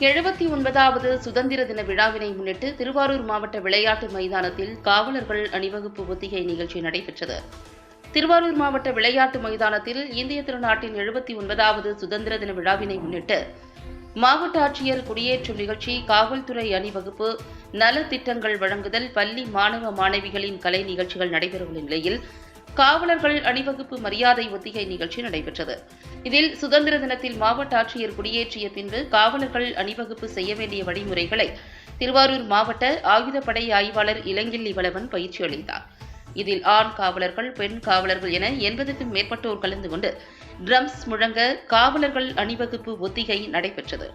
79வது சுதந்திர தின விழாவினை முன்னிட்டு திருவாரூர் மாவட்ட விளையாட்டு மைதானத்தில் காவலர்கள் அணிவகுப்பு ஒத்திகை நிகழ்ச்சி நடைபெற்றது. திருவாரூர் மாவட்ட விளையாட்டு மைதானத்தில் இந்திய திருநாட்டின் 79வது சுதந்திர தின விழாவினை முன்னிட்டு மாவட்ட ஆட்சியர் குடியேற்றும் நிகழ்ச்சி, காவல்துறை அணிவகுப்பு, நலத்திட்டங்கள் வழங்குதல், பள்ளி மாணவ மாணவிகளின் கலை நிகழ்ச்சிகள் நடைபெறவுள்ள நிலையில் காவலர்கள் அணிவகுப்பு மரியாதை ஒத்திகை நிகழ்ச்சி நடைபெற்றது. இதில் சுதந்திர தினத்தில் மாவட்ட ஆட்சியர் குடியேற்றிய பின்பு காவலர்கள் அணிவகுப்பு செய்ய வேண்டிய வழிமுறைகளை திருவாரூர் மாவட்ட ஆயுதப்படை ஆய்வாளர் இளங்கிள்ளி வளவன் பயிற்சி அளித்தார். இதில் ஆண் காவலர்கள், பெண் காவலர்கள் என 80க்கும் மேற்பட்டோர் கலந்து கொண்டு ட்ரம்ஸ் முழங்க காவலர்கள் அணிவகுப்பு ஒத்திகை நடைபெற்றது.